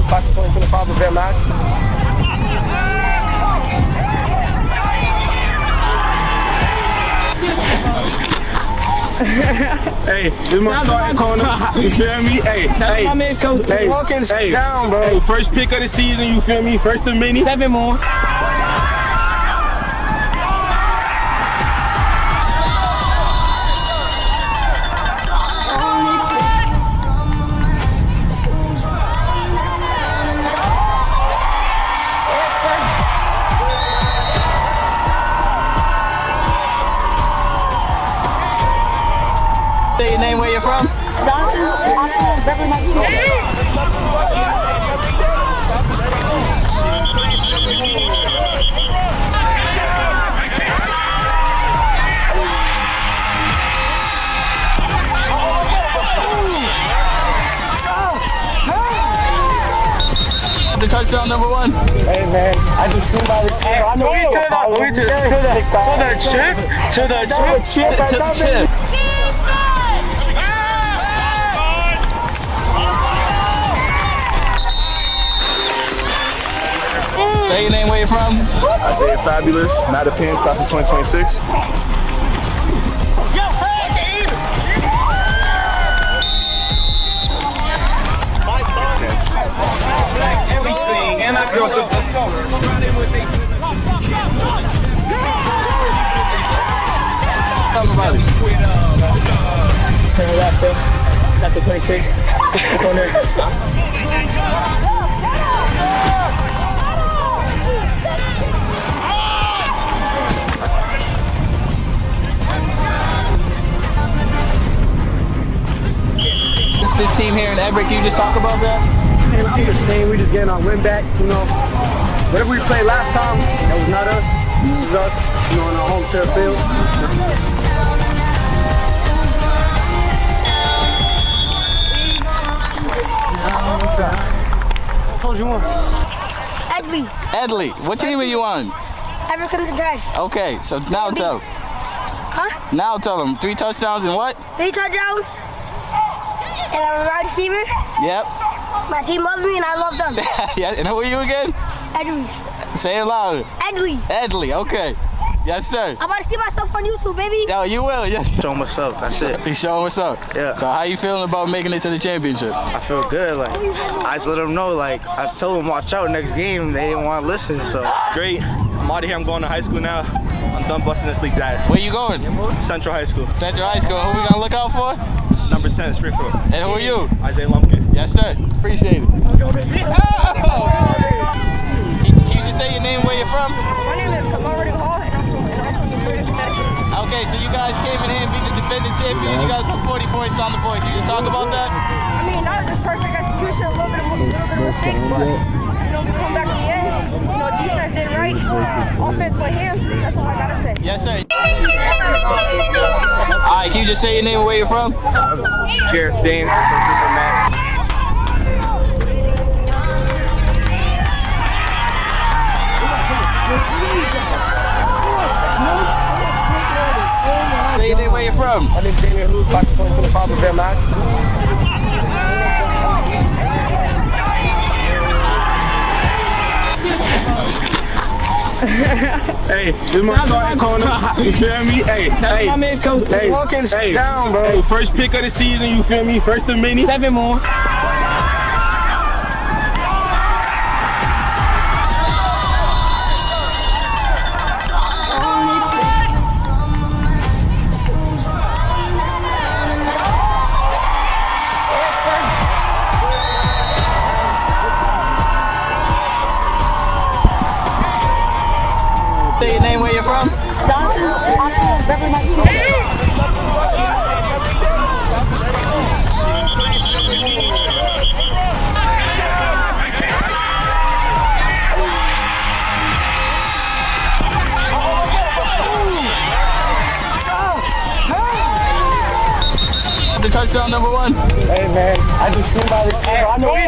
class of 2025 of Mass. Hey, this my starting corner. You feel me? Hey, My man's coach. hey, Walking hey, down, bro. Hey, first pick of the season. You feel me? First of many. 7 more. Say your name, where you're from? Johnson. Very much. The touchdown number 1. Hey, man, I just seen my receiver. I know To the chip. To the chip. To the chip. Say your name, where you're from? I say it fabulous. Matt Pin, class of 2026. Everything. And I girl some. That's a 26. Corner. This team here in Everett, can you just talk about that? Everything the same. We just getting our win back. You know, whatever we played last time, that was not us. This is us. You know, on our home turf field. I told you once. Edley, Edley, what team are you on? ever come to drive? Okay, so now tell. Huh? Now tell them. 3 touchdowns and what? 3 touchdowns. And I'm a wide receiver. Yep. My team loves me and I love them. Yeah, and who are you again? Edley. Say it louder. Edley. Edley, okay. Yes, sir. I'm about to see myself on YouTube, baby. Yo, you will, yes. Show them what's up. That's it. You showing what's up. Yeah. So how you feeling about making it to the championship? I feel good. Like, I just let them know. Like, I told them watch out next game. They didn't want to listen. So Great. I'm out of here. I'm going to high school now. I'm done busting this league's ass. Where you going? Central High School. Central High School. Who we gonna look out for? Number 10, Springfield. And who are you? Isaiah Lumpkin. Yes, sir. Appreciate it. Oh! Can you just say your name, where you're from? My name is Kamari Hall, and I'm from New York, Connecticut. Okay, so you guys came in here and beat the defending champions. You guys put 40 points on the board. Can you just talk about that? I mean, not just perfect execution, a little bit of mistakes, but you know, we come back in the end. You know, defense did right, offense went here. That's all I gotta say. Yes, sir. All right, can you just say your name and where you're from? Jared Steen. From Matt. Say your name, where you're from? My name's Daniel Lou, class of 2025 of Mass. Hey, this my starting corner. You feel me? Hey, My man's coach. hey, Walking hey, down, bro. Hey, first pick of the season. You feel me? First of many. 7 more. Say your name, where you're from? Johnson. Very much. The touchdown number 1. Hey, man, I just seen my receiver. I know To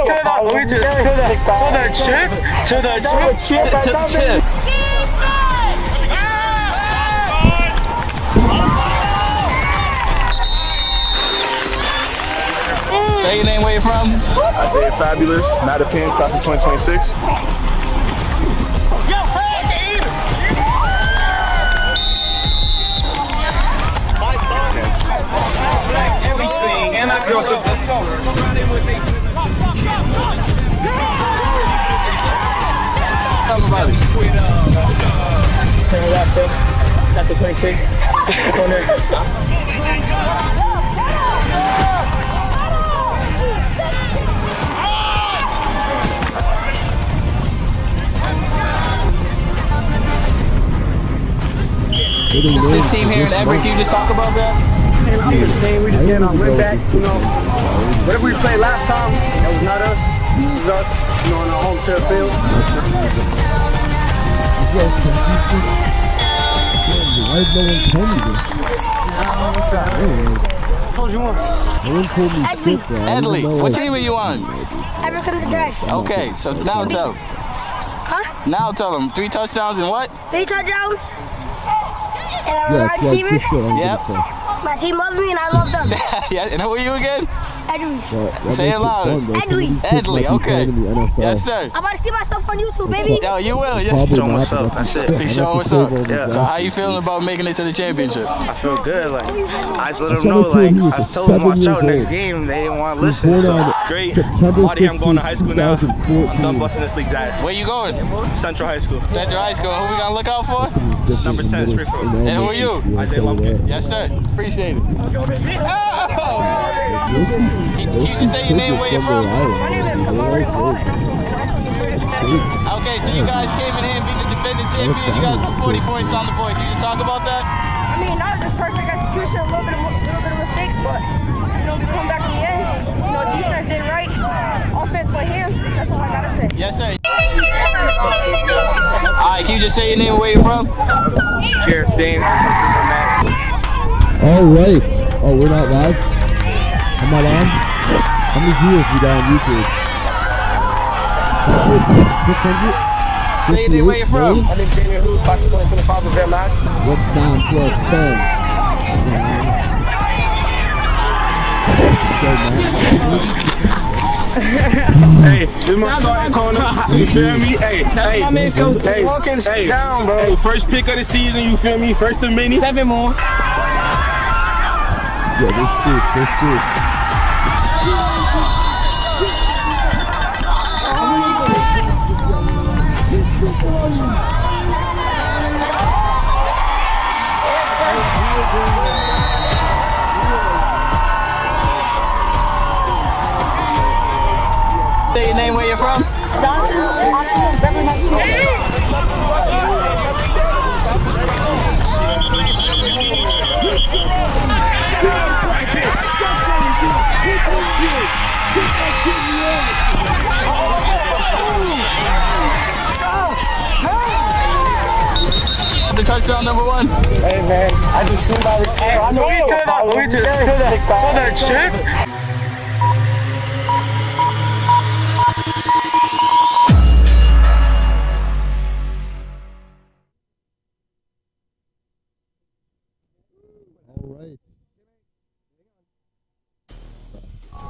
the chip. To the chip. Say your name, where you from? Isaiah Fabulous, Mattapan, class of 2026. Everything, and I feel so. Turn left, sir. That's a 26. Corner. This is this team here in Everett. Can you just talk about that? Everything the same. We just getting our win back. You know, whatever we played last time, that was not us. This is us. You know, on our home turf field. Why did no one tell me this? I told you once. No one told me shit, bro. Edley, what team are you on? Ever come to the drive? Okay, so now tell. Huh? Now tell them 3 touchdowns and what? 3 touchdowns. And I'm a Yeah, wide it's like receiver. this shit. I'm Yep. gonna My team loves me and I love them. Yeah, and who are you again? Edwin. Say it louder. Edley, okay. Yes, sir. I'm about to see myself on YouTube, baby. Yo, you will. Yeah. Probably Show not, what's but up, that's it. Be showing what's up. Yeah. So how you feeling about making it to the championship? I feel good. Like, I just let them Someone know, told like, me he was I told them 7 watch out years next old. game. They didn't want to He was listen. born So, on Great. September Marty, I'm going to high 15th, school now. 2014. Done busting this league's ass. Where you going? Central High School. Central High School. Who we gonna look out for? Number 10, Springfield. And who are you? Isaiah Lumpkin. Yes, sir. Appreciate it. Oh! Can you just say your name, where you're from? My name is Kamari Hall. Okay, so you guys came in here and beat the defending champions. You guys put 40 points on the board. Can you just talk about that? I mean, not just perfect execution, a little bit of mistakes, but you know, we come back in the end. You know, defense did right, offense went here. That's all I gotta say. Yes, sir. All right, can you just say your name and where you're from? Jared Stain. All right. Oh, we're not live? I'm not on? How many viewers we got on YouTube? 600? Say your name, where you're from? My name's Daniel Hu, class of 2025 with Bear Mass. What's 9 plus 10? Hey, this is my starting corner. You feel me? Hey, My man's coach. hey, down, bro. Hey, first pick of the season. You feel me? First and many. 7 more. Yeah, they're sick. Say your name, where you're from? The touchdown number 1. Hey, man. I just seen my receiver. I know you to that chip.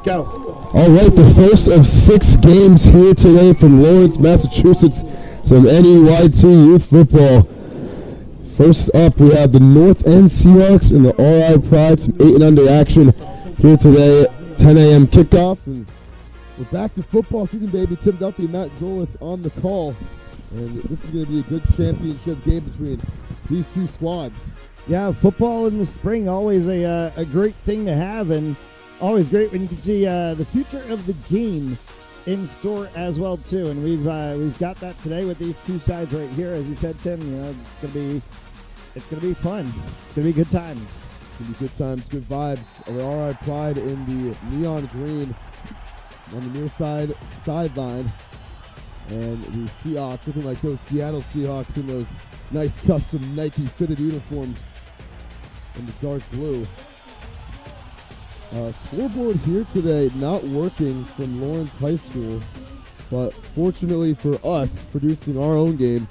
Go. All right, the first of 6 games here today from Lawrence, Massachusetts. Some NEYT youth football. First up, we have the North End Seahawks and the RI Pride. Some 8 and under action here today. 10 a.m. kickoff. And we're back to football season, baby. Tim Duffy and Matt Jolis on the call. And this is going to be a good championship game between these 2 squads. Yeah, football in the spring, always a great thing to have, and always great when you can see the future of the game in store as well too. And we've got that today with these 2 sides right here. As you said, Tim, you know, it's gonna be fun. It's gonna be good times. It's gonna be good times, good vibes. The RI Pride in the neon green on the near side sideline, and the Seahawks looking like those Seattle Seahawks in those nice custom NEYT fitted uniforms in the dark blue. Scoreboard here today not working from Lawrence High School, but fortunately for us, producing our own game,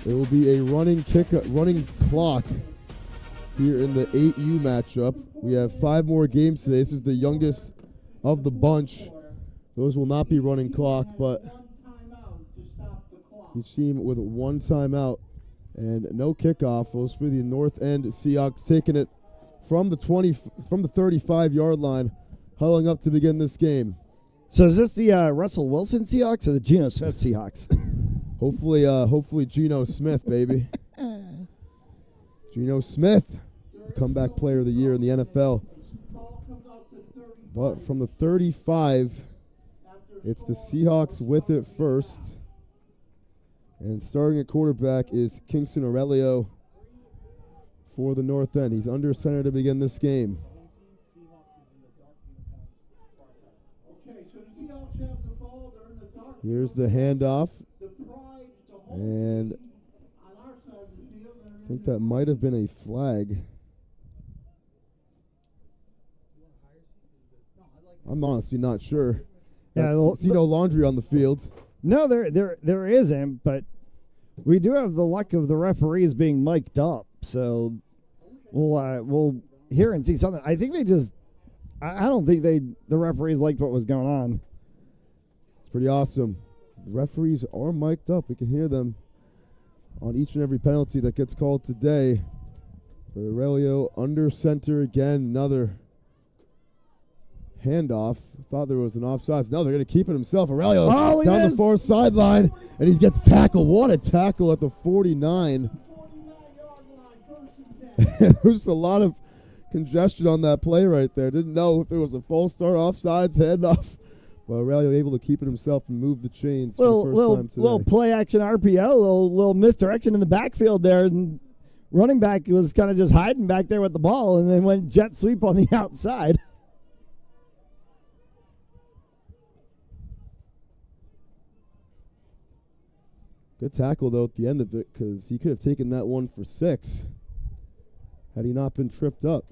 it will be a running clock here in the 8U matchup. We have 5 more games today. This is the youngest of the bunch. Those will not be running clock, but each team with one timeout and no kickoff. Those for the North End Seahawks taking it from the 35-yard line, huddling up to begin this game. So is this the Russell Wilson Seahawks or the Geno Smith Seahawks? Hopefully Geno Smith, baby. Geno Smith, comeback player of the year in the NFL. But from the 35, it's the Seahawks with it first. And starting at quarterback is Kingston Aurelio for the North End. He's under center to begin this game. Here's the handoff. And I think that might have been a flag. I'm honestly not sure. Yeah, see no laundry on the field. No, there isn't, but we do have the luck of the referees being mic'd up, so we'll hear and see something. I think I don't think the referees liked what was going on. It's pretty awesome. The referees are mic'd up. We can hear them on each and every penalty that gets called today. But Aurelio under center again, another handoff. Thought there was an offsides. No, they're going to keep it himself. Aurelio down the far sideline, and he gets tackled. What a tackle at the 49. There's a lot of congestion on that play right there. Didn't know if it was a false start, offsides, handoff. But Aurelio able to keep it himself and move the chains for the first time today. Little play action RPO, little misdirection in the backfield there, and running back was kind of just hiding back there with the ball, and then went jet sweep on the outside. Good tackle, though, at the end of it, because he could have taken that one for 6 had he not been tripped up.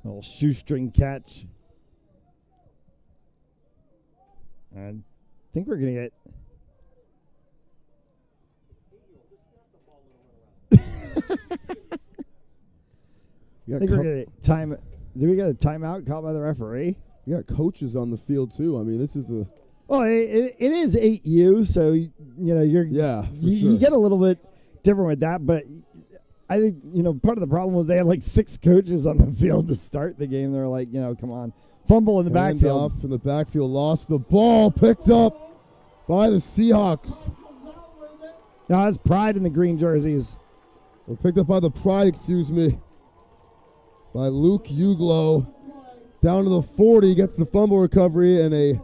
Little shoestring catch. I think we're going to get... I think we're going to get time... Did we get a timeout called by the referee? We got coaches on the field, too. I mean, this is a... Well, it is 8U, so you get a little bit different with that. But I think part of the problem was they had like 6 coaches on the field to start the game. They're like, come on, fumble in the backfield. Off from the backfield, lost the ball, picked up by the Seahawks. No, that's Pride in the green jerseys. Or picked up by the Pride, by Luke Uglow. Down to the 40, gets the fumble recovery and a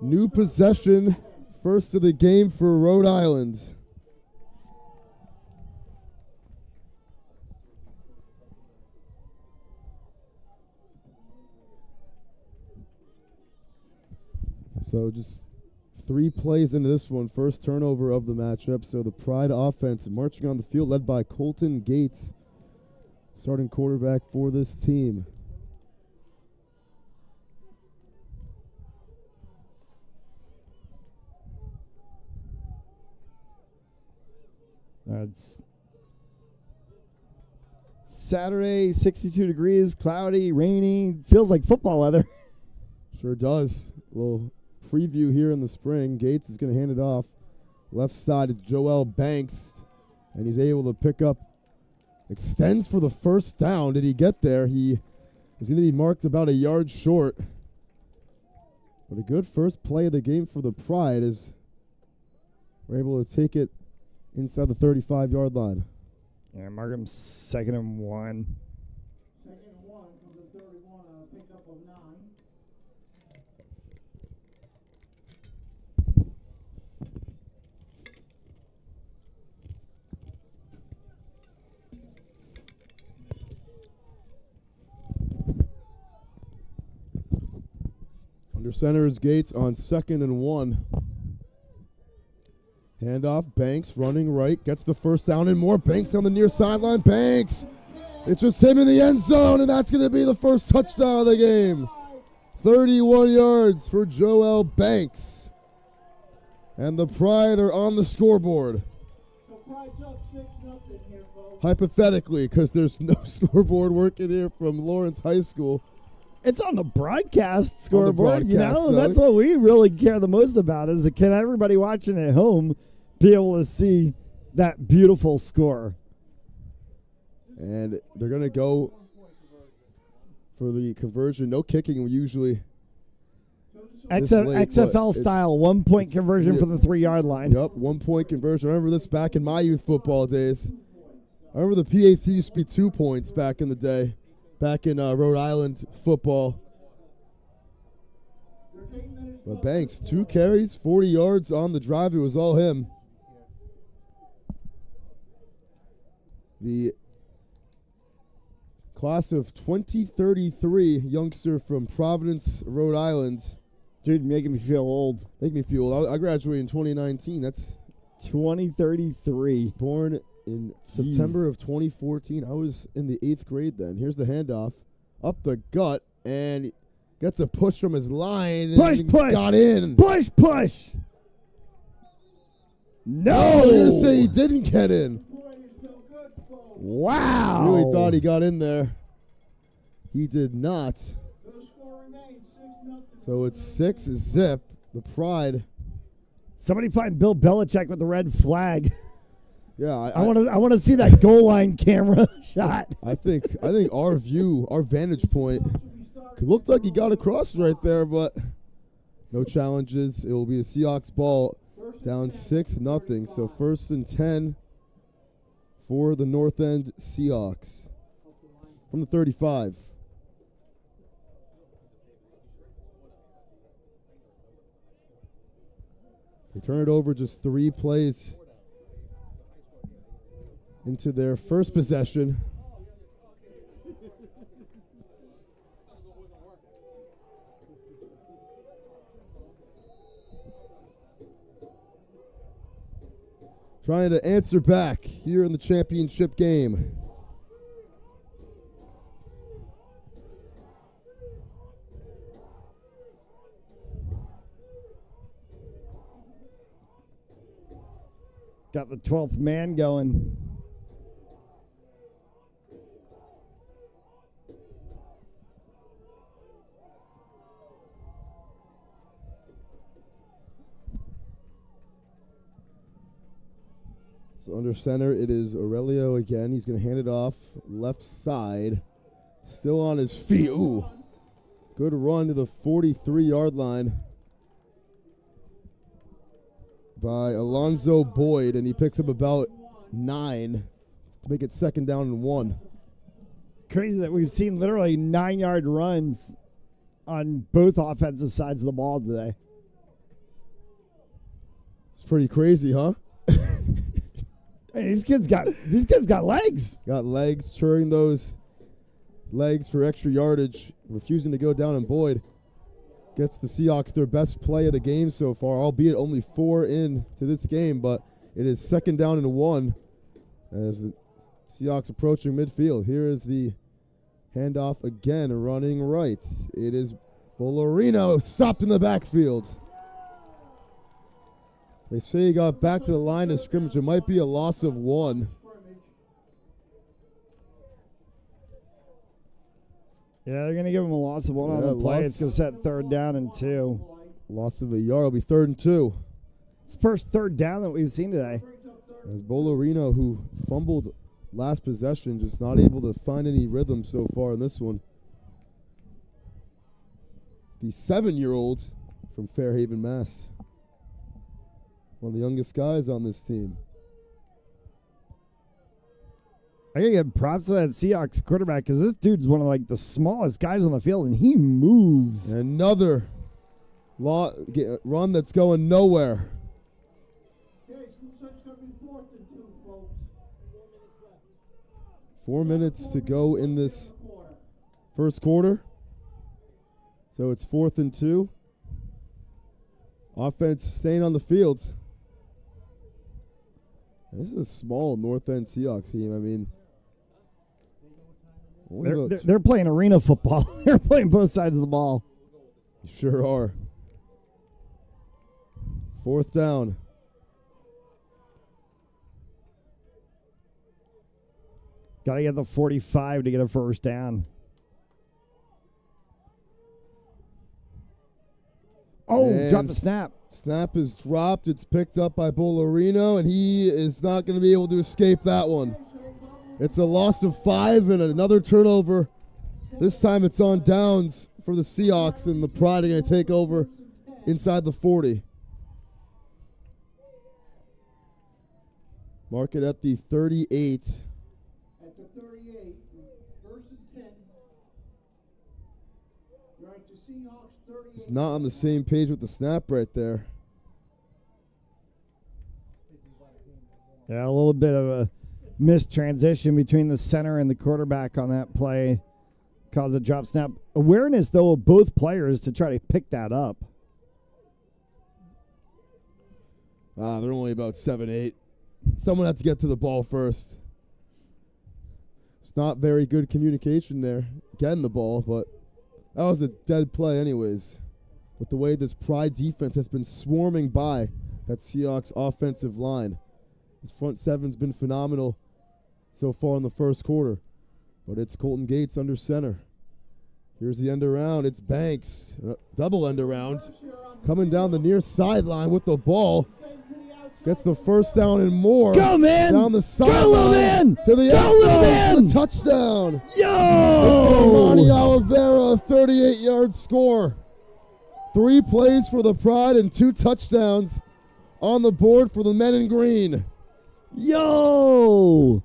new possession, first of the game for Rhode Island. So just 3 plays into this one, first turnover of the matchup. So the Pride offense marching on the field, led by Colton Gates, starting quarterback for this team. It's Saturday, 62 degrees, cloudy, rainy. Feels like football weather. Sure does. A little preview here in the spring. Gates is going to hand it off. Left side is Joel Banks, and he's able to pick up, extends for the first down. Did he get there? He is going to be marked about a yard short. But a good first play of the game for the Pride is we're able to take it inside the 35-yard line. Yeah, mark him 2nd and 1. 2nd and 1 from the 31 on a pickup of 9. Under center is Gates on 2nd and 1. Handoff, Banks running right, gets the first down and more. Banks on the near sideline. Banks! It's just him in the end zone, and that's going to be the first touchdown of the game. 31 yards for Joel Banks. And the Pride are on the scoreboard. So Pride's up 6-0 here, folks. Hypothetically, because there's no scoreboard working here from Lawrence High School. It's on the broadcast scoreboard. broadcast, That's what we really care the most about is can everybody watching at home be able to see that beautiful score? And they're going to go for the conversion. No kicking usually. XFL style, 1 point conversion from the 3-yard line. Yep, 1 point conversion. I remember this back in my youth football days. I remember the PAT used to be 2 points back in the day, back in Rhode Island football. But Banks, 2 carries, 40 yards on the drive. It was all him. The class of 2033 youngster from Providence, Rhode Island. Dude, making me feel old. Make me feel old. I graduated in 2019. That's 2033. Born in September of 2014. I was in the 8th grade then. Here's the handoff. Up the gut, and gets a push from his line. Push, and push. Got in. Push, push. No. I was going to say he didn't get in. Wow. Really thought he got in there. He did not. So it's 6-0. The Pride. Somebody find Bill Belichick with the red flag. Yeah, I want to see that goal line camera shot. I think our view, our vantage point, looked like he got across right there, but no challenges. It will be the Seahawks ball, down 6-0. So 1st and 10 for the North End Seahawks from the 35. They turn it over just 3 plays into their first possession. Trying to answer back here in the championship game. Got the 12th man going. So under center, it is Aurelio again. He's going to hand it off left side. Still on his feet. Ooh. Good run to the 43-yard line by Alonzo Boyd, and he picks up about 9 to make it 2nd down and 1. Crazy that we've seen literally 9-yard runs on both offensive sides of the ball today. It's pretty crazy, huh? Hey, these kids got legs. Got legs, turning those legs for extra yardage, refusing to go down, and Boyd gets the Seahawks their best play of the game so far, albeit only 4 into this game, but it is 2nd down and 1 as the Seahawks approaching midfield. Here is the handoff again, running right. It is Bolorino stopped in the backfield. They say he got back to the line of scrimmage. It might be a loss of 1. Yeah, they're going to give him a loss of 1 on the play. It's going to set 3rd down and 2. Loss of a yard. It'll be 3rd and 2. It's the first 3rd down that we've seen today. As Bolorino, who fumbled last possession, just not able to find any rhythm so far in this one. The 7-year-old from Fairhaven, Mass. One of the youngest guys on this team. I gotta give props to that Seahawks quarterback because this dude's one of like the smallest guys on the field, and he moves. Another run that's going nowhere. 4 minutes to go in this first quarter. So it's 4th and 2. Offense staying on the field. This is a small North End Seahawks team. I mean, they're playing arena football. They're playing both sides of the ball. Sure are. 4th down. Got to get the 45 to get a 1st down. Oh, And drop the snap. Snap is dropped. It's picked up by Bolorino, and he is not going to be able to escape that one. It's a loss of 5 and another turnover. This time it's on downs for the Seahawks, and the Pride are going to take over inside the 40. Mark it at the 38. At the 38, first and 10. Right to Seahawks 38. It's not on the same page with the snap right there. Yeah, a little bit of a missed transition between the center and the quarterback on that play. Caused a drop snap. Awareness, though, of both players to try to pick that up. They're only about 7-8. Someone had to get to the ball first. It's not very good communication there, getting the ball, but that was a dead play anyways. With the way this Pride defense has been swarming by that Seahawks offensive line. This front seven's been phenomenal so far in the first quarter. But it's Colton Gates under center. Here's the end around. It's Banks. Double end around. Coming down the near sideline with the ball. Gets the first down and more. Go, man! Down the sideline. Go, little man! To the Go, little man! the touchdown. Yo! It's Armani Oliveira, a 38-yard score. 3 plays for the Pride and 2 touchdowns on the board for the men in green. Yo!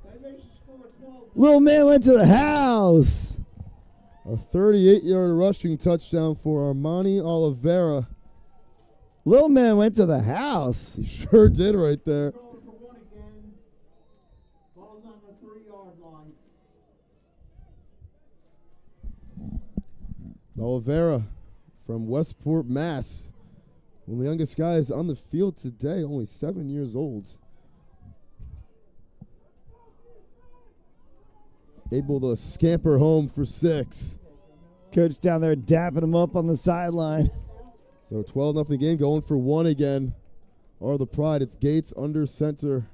Little man went to the house. A 38-yard rushing touchdown for Armani Oliveira. Little man went to the house. He sure did right there. Going for 1 again. Ball's on the 3-yard line. Oliveira from Westport, Mass. One of the youngest guys on the field today, only 7 years old. Able to scamper home for 6. Coach down there dapping him up on the sideline. So 12-0 game, going for 1 again. Are the Pride. It's Gates under center.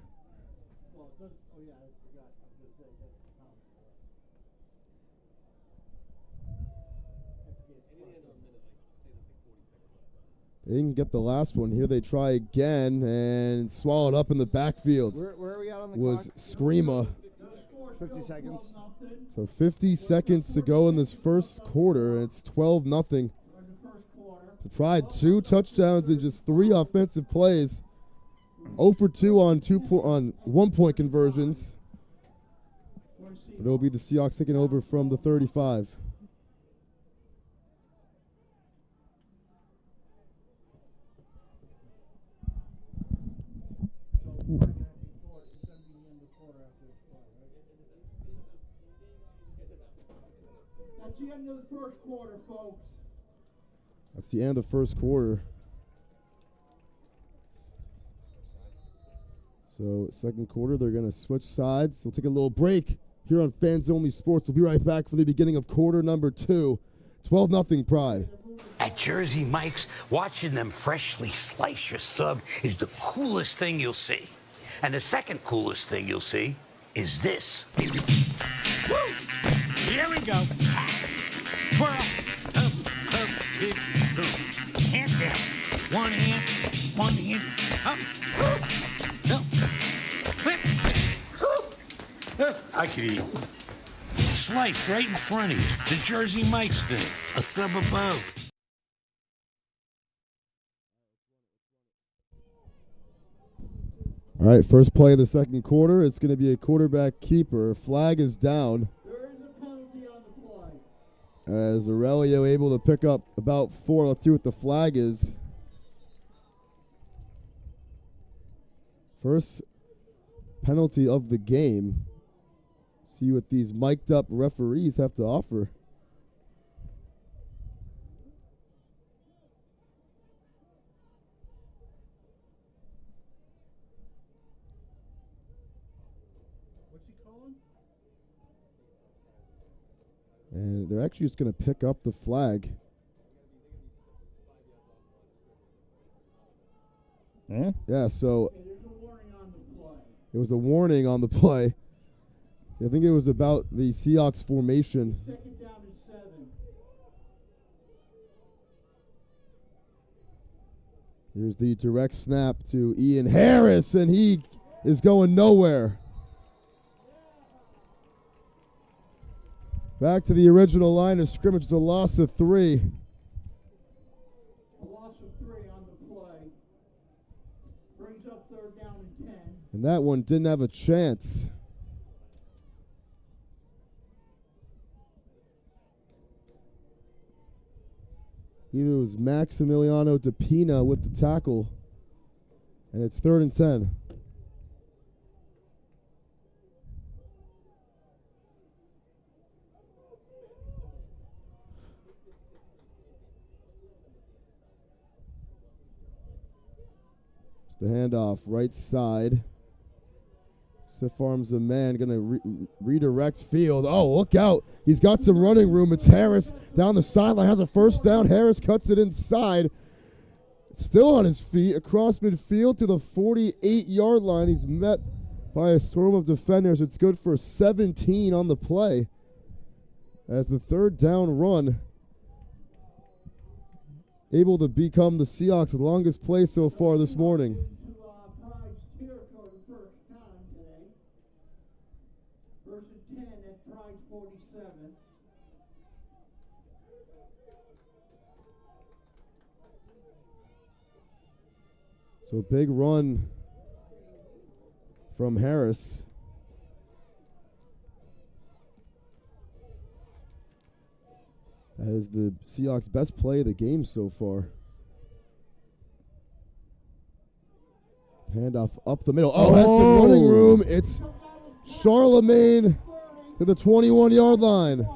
They didn't get the last one. Here they try again and swallowed up in the backfield. Where are we at on the was clock? Screama. 50 seconds. So 50 seconds to go in this first quarter, and it's 12-0. The Pride 2 touchdowns and just 3 offensive plays. 0 for 2 on 1-point conversions. But it'll be the Seahawks taking over from the 35. That's the end of the first quarter, folks. That's the end of the first quarter. So second quarter, they're going to switch sides. We'll take a little break here on Fans Only Sports. We'll be right back for the beginning of quarter number 2. 12-0 Pride. At Jersey Mike's, watching them freshly slice your sub is the coolest thing you'll see. And the second coolest thing you'll see is this. Woo! Here we go. Twirl. Up, dip, boom. Hand down. One hand, up. Up. Flip. I could eat. Sliced right in front of you. The Jersey Mike's thing. A sub above. All right, first play of the second quarter. It's going to be a quarterback keeper. Flag is down. There is a penalty on the play. As Aurelio able to pick up about 4. Let's see what the flag is. First penalty of the game. See what these mic'd up referees have to offer. What's he calling? And they're actually just going to pick up the flag. Yeah? Yeah, so Okay, there's a warning on the play. it was a warning on the play. I think it was about the Seahawks formation. Second down and 7. Here's the direct snap to Ian Harris, and he is going nowhere. Back to the original line of scrimmage, the loss of 3. A loss of 3 on the play. Brings up 3rd down and 10. And that one didn't have a chance. Either it was Maximiliano DePina with the tackle. And it's 3rd and 10. It's the handoff, right side. Sifarm's a man, going to redirect field. Oh, look out. He's got some running room. It's Harris down the sideline, has a first down. Harris cuts it inside. Still on his feet, across midfield to the 48-yard line. He's met by a storm of defenders. It's good for 17 on the play. As the 3rd down run, able to become the Seahawks' longest play so far this morning. So big run from Harris. That is the Seahawks' best play of the game so far. Handoff up the middle. Oh, has some running room. It's Charlemagne to the 21-yard line.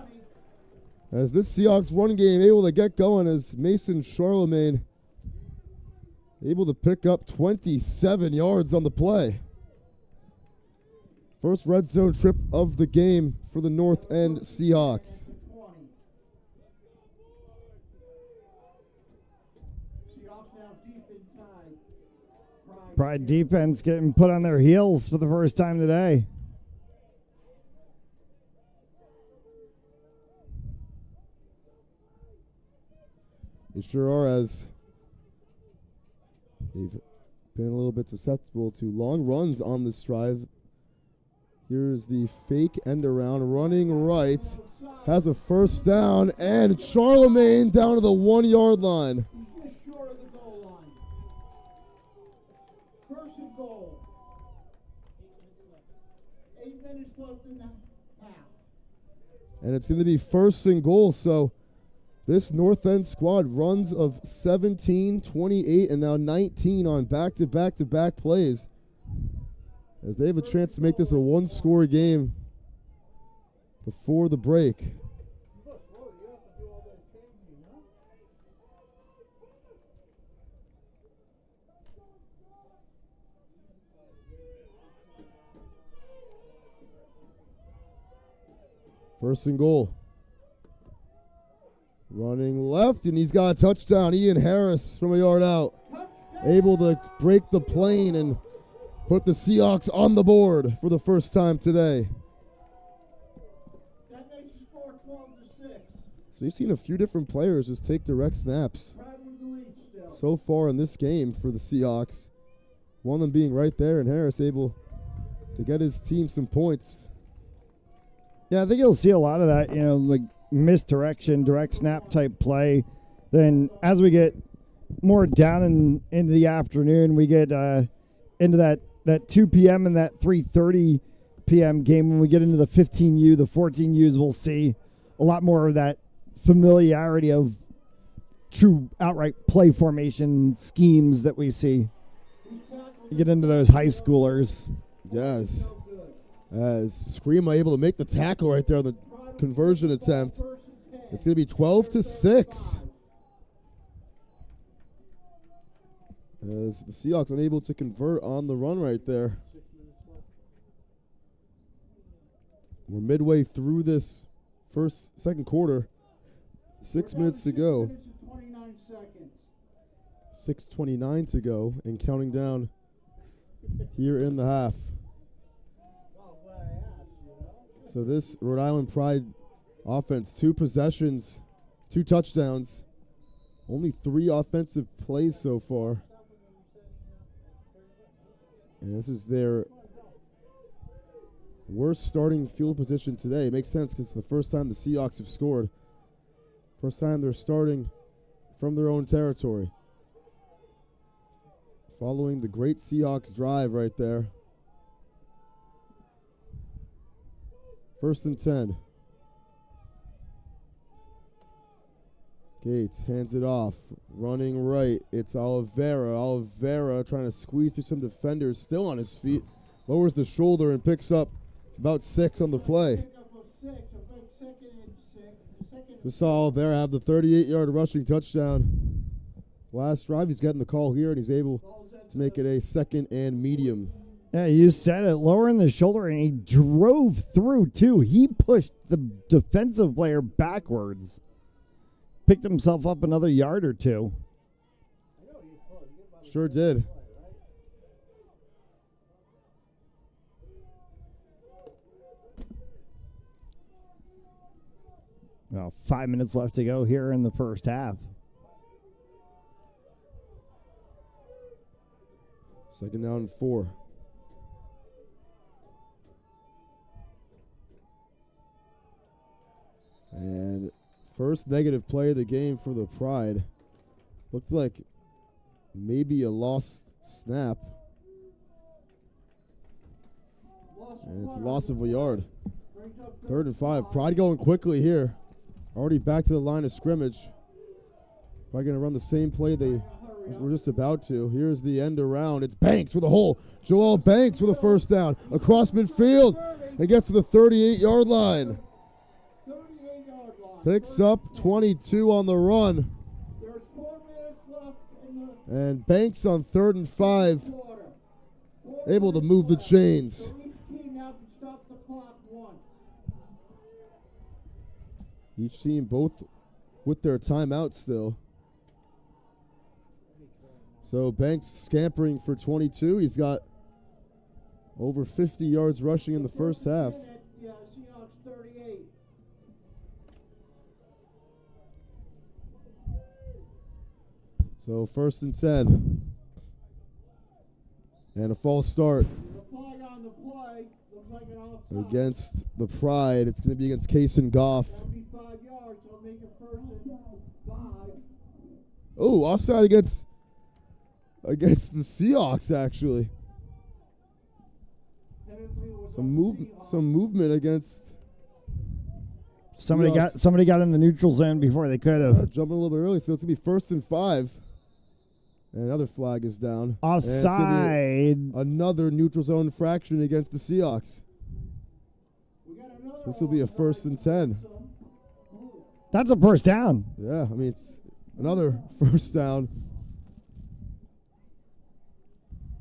As this Seahawks run game able to get going as Mason Charlemagne able to pick up 27 yards on the play. First red zone trip of the game for the North End Seahawks. Pride defense getting put on their heels for the first time today. They sure are, as they've been a little bit susceptible to long runs on this drive. Here's the fake end around, running right, has a first down, and Charlemagne down to the 1-yard line. He's just short of the goal line. 1st and goal. 8 minutes left in the half. And it's going to be 1st and goal, so this North End squad runs of 17, 28, and now 19 on back-to-back-to-back plays, as they have a chance to make this a one-score game before the break. First and goal. Running left, and he's got a touchdown. Ian Harris from a yard out. Able to break the plane and put the Seahawks on the board for the first time today. That makes the score 12-6. So you've seen a few different players just take direct snaps so far in this game for the Seahawks. One of them being right there, and Harris able to get his team some points. Yeah, I think you'll see a lot of that, like misdirection, direct snap type play. Then as we get more down into the afternoon, we get into that 2 p.m. and that 3:30 p.m. game. When we get into the 15U, the 14Us, we'll see a lot more of that familiarity of true outright play formation schemes that we see. You get into those high schoolers. Yes. As Screama able to make the tackle right there on the conversion attempt. It's going to be 12-6. As the Seahawks unable to convert on the run right there. We're midway through this second quarter. 6 minutes to go. 6:29 to go and counting down here in the half. So this Rhode Island Pride offense, 2 possessions, 2 touchdowns, only 3 offensive plays so far. And this is their worst starting field position today. It makes sense because it's the first time the Seahawks have scored. First time they're starting from their own territory. Following the great Seahawks drive right there. 1st and 10. Gates hands it off. Running right. It's Oliveira. Oliveira trying to squeeze through some defenders. Still on his feet. Lowers the shoulder and picks up about 6 on the play. Just saw Oliveira have the 38-yard rushing touchdown. Last drive, he's getting the call here, and he's able to make it a 2nd and medium. Yeah, you said it, lowering the shoulder, and he drove through, too. He pushed the defensive player backwards. Picked himself up another yard or 2. Sure did. Well, 5 minutes left to go here in the first half. 2nd down and 4. And first negative play of the game for the Pride. Looked like maybe a lost snap. And it's a loss of a yard. 3rd and 5. Pride going quickly here. Already back to the line of scrimmage. Probably going to run the same play they were just about to. Here's the end around. It's Banks with a hole. Joel Banks with a 1st down. Across midfield. And gets to the 38-yard line. Picks up 22 on the run. And Banks on 3rd and 5. Able to move the chains. Each team both with their timeout still. So Banks scampering for 22. He's got over 50 yards rushing in the first half. So 1st and 10. And a false start. Against the Pride. It's going to be against Kason Goff. Oh, offside against the Seahawks, actually. Some movement against somebody got in the neutral zone before they could have. Jumping a little bit early, so it's going to be 1st and 5. And another flag is down. Offside. Another neutral zone infraction against the Seahawks. So this will be a 1st and 10. That's a 1st down. Yeah, I mean, it's another 1st down.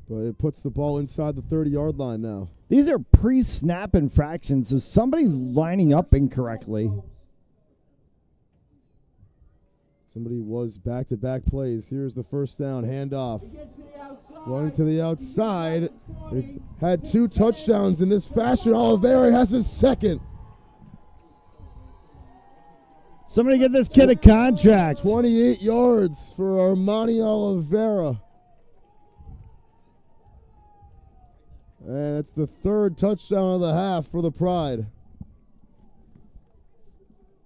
But it puts the ball inside the 30-yard line now. These are pre-snap infractions, so somebody's lining up incorrectly. Somebody was back-to-back plays. Here's the 1st down, handoff. Running to the outside. They've had 2 touchdowns in this fashion. Oliveira has his 2nd. Somebody get this kid a contract. 28 yards for Armani Oliveira. And it's the 3rd touchdown of the half for the Pride.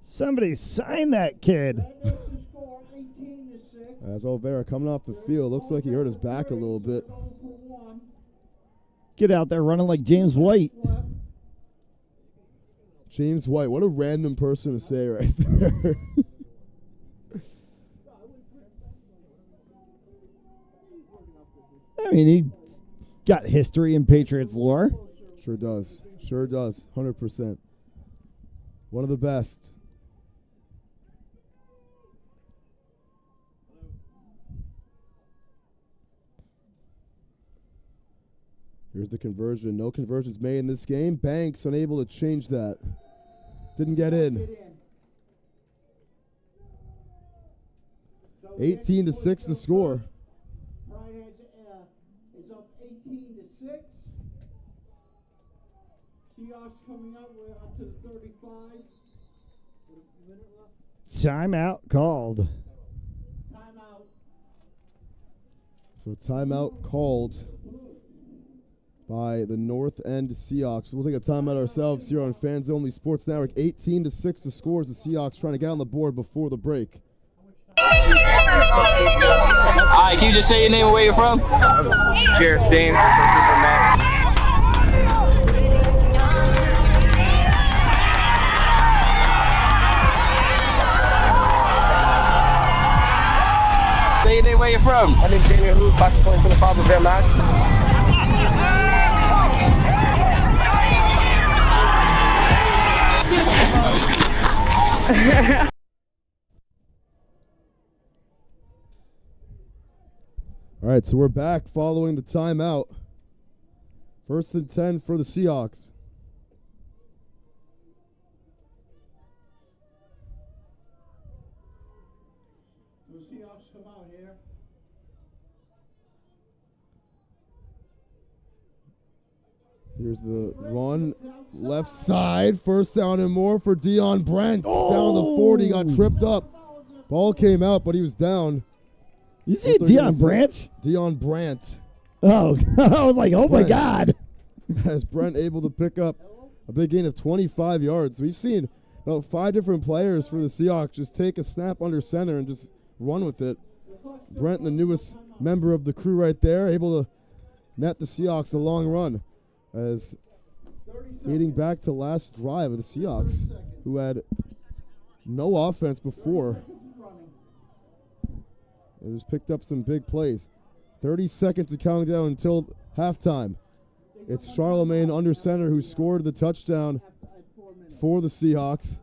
Somebody sign that kid. As Oliveira coming off the field, looks like he hurt his back a little bit. Get out there running like James White. James White, what a random person to say right there. I mean, he got history in Patriots lore. Sure does. Sure does. 100%. One of the best. Here's the conversion. No conversions made in this game. Banks unable to change that. Didn't get in. 18-6 the score. Is up 18-6. Seahawks coming up to the 35. Timeout called. Timeout. So timeout called. by the North End Seahawks. We'll take a timeout ourselves here on Fans Only Sports Network. 18-6 the scores. The Seahawks trying to get on the board before the break. All right, can you just say your name and where you're from? Jared Steen from Max. Say your name, where you're from? My name's Daniel Hu, class of 2025 with Bear Mass. All right, so we're back following the timeout. 1st and 10 for the Seahawks. The Seahawks come out here. Here's the run. Left side. First down and more for Deion Brent. Down the 40. Got tripped up. Ball came out, but he was down. You see Deion Branch? Deion Brent. Oh, I was like, oh my God. As Brent able to pick up a big gain of 25 yards. We've seen about 5 different players for the Seahawks just take a snap under center and just run with it. Brent, the newest member of the crew right there, able to net the Seahawks a long run. As dating back to last drive of the Seahawks, who had no offense before. It just picked up some big plays. 30 seconds to count down until halftime. It's Charlemagne under center who scored the touchdown for the Seahawks.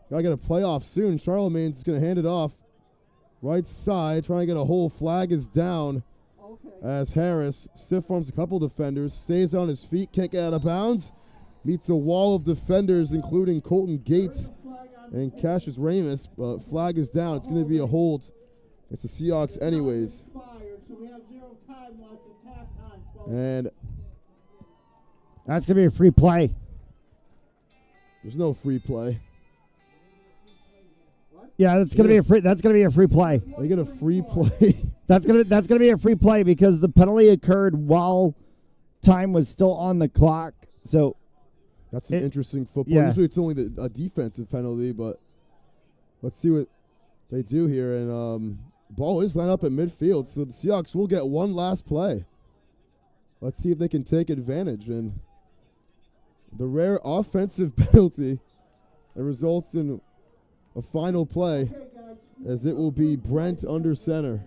Gotta get a playoff soon. Charlemagne's gonna hand it off. Right side, trying to get a hole. Flag is down as Harris stiff arms a couple defenders, stays on his feet, can't get out of bounds. Meets a wall of defenders, including Colton Gates and Cassius Ramus. But flag is down. It's gonna be a hold. It's the Seahawks anyways. And that's going to be a free play. There's no free play. Yeah, that's going to be a free. That's going to be a free play. They get a free play. That's gonna be a free play because the penalty occurred while time was still on the clock. So that's an interesting football. Yeah. Usually it's only a defensive penalty, but let's see what they do here. And ball is lined up at midfield, so the Seahawks will get one last play. Let's see if they can take advantage. And the rare offensive penalty that results in a final play, as it will be Brent under center.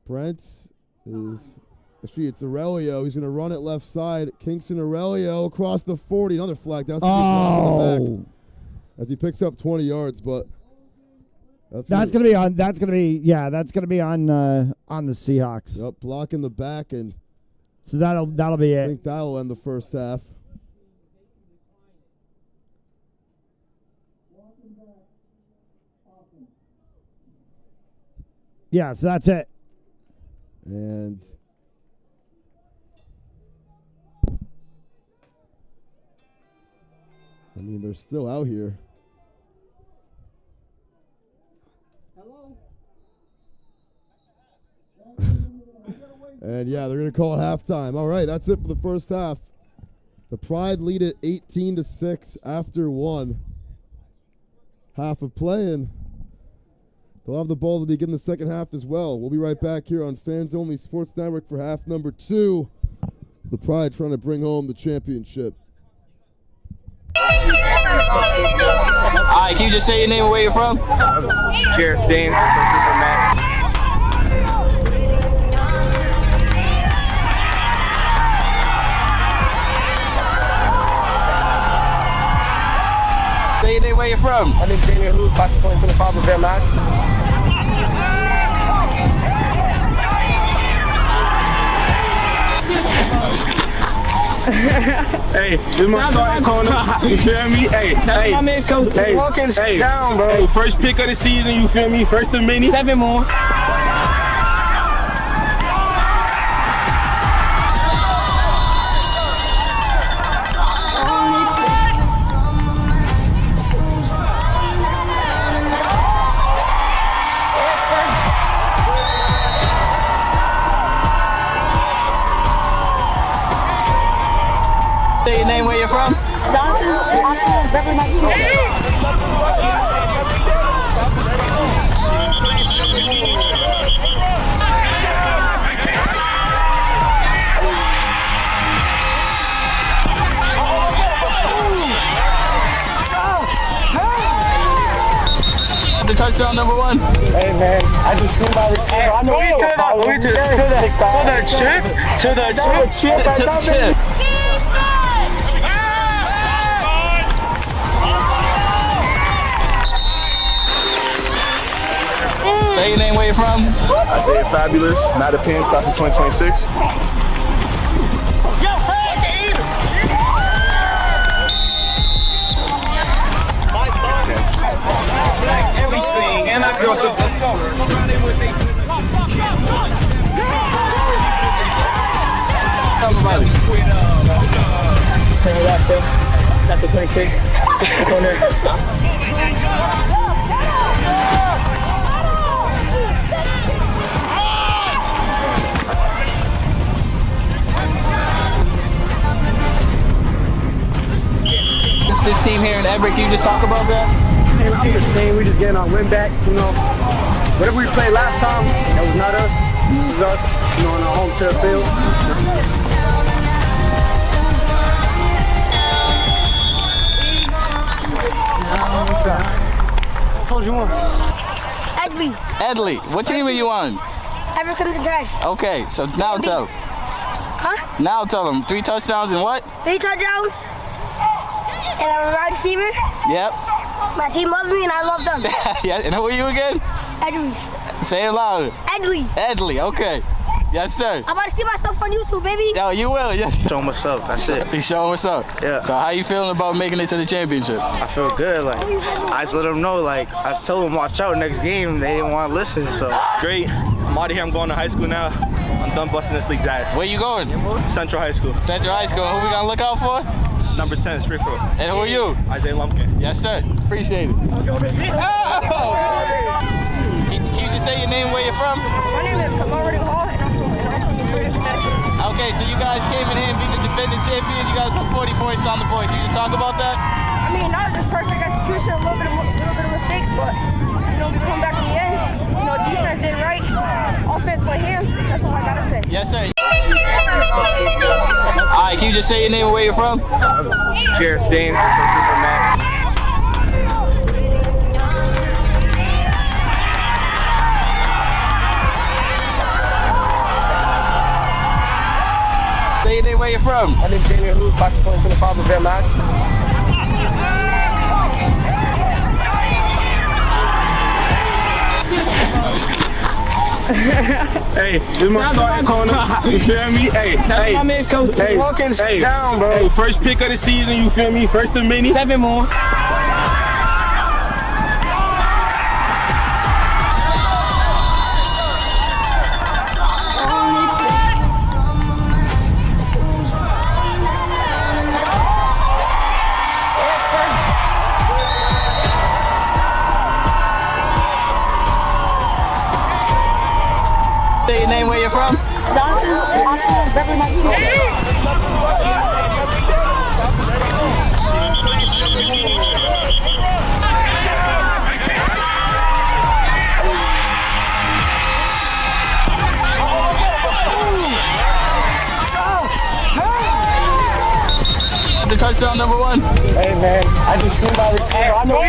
Brent is, actually it's Aurelio. He's going to run it left side. Kingston Aurelio across the 40. Another flag. That's the back as he picks up 20 yards, but that's going to be on. That's going to be on the Seahawks. Yep, block in the back, and so that'll be it. I think that'll end the first half. Yeah, so that's it. And I mean, they're still out here. And yeah, they're going to call it halftime. All right, that's it for the first half. The Pride lead it 18-6 after one half of play, and they'll have the ball to begin the second half as well. We'll be right back here on Fans Only Sports Network for half number 2. The Pride trying to bring home the championship. All right, can you just say your name and where you're from? Jared Steen from Max. Say your name, where you're from? My name's Daniel Hu, class of 2025 with Bear Mass. Hey, this is my starting corner. You feel me? Hey, My man's coach walking down, bro. Hey, first pick of the season. You feel me? First and many. 7 more. Say your name, where you're from? Johnson, Beverly, Massachusetts. The touchdown number 1. Hey man, I just seen my receiver. I know to the chip. Say your name, where you're from? I say Fabulous, Matt Pin, class of 2026. And I feel some. That's a 26. Corner. This team here in Everett, can you just talk about that? Man, I'm just saying we're just getting our win back. Whatever we played last time, that was not us. This is us. On our home turf field. I told you once. Edley. Edley, what team are you on? Everett comes to drive. Okay, so now tell them. Huh? Now tell them. 3 touchdowns and what? 3 touchdowns. And I'm a wide receiver. Yep. My team loves me and I love them. Yeah, and who are you again? Edley. Say it louder. Edley. Edley, okay. Yes, sir. I'm about to see myself on YouTube, baby. Yo, you will, yeah. Show them what's up. That's it. You showing what's up? Yeah. So how you feeling about making it to the championship? I feel good. Like I just let them know. Like I told them watch out next game. They didn't want to listen. So Great. I'm out of here. I'm going to high school now. I'm done busting this league's ass. Where you going? Central High School. Central High School. Who we gonna look out for? Number 10, Springfield. And who are you? Isaiah Lumpkin. Yes, sir. Appreciate it. Oh! Can you just say your name, where you're from? My name is Kamari Hall, and I'm from Newport, Connecticut. Okay, so you guys came in here and beat the defending champions. You guys put 40 points on the board. Can you just talk about that? I mean, not just perfect execution, a little bit of mistakes, but we come back in the end. Defense did right, offense went here. That's all I gotta say. Yes, sir. All right, can you just say your name and where you're from? Jared Stain, from Max. Say your name, where you're from? My name's Daniel Hood, class of 2025 with Mass. Hey, this is my starting corner. You feel me? Hey, My man's coach. Walking down, bro. Hey, first pick of the season. You feel me? First and many. 7 more. Say your name, where you're from? Johnson, Beverly, Massachusetts. The touchdown number 1. Hey man, I just seen my receiver. I know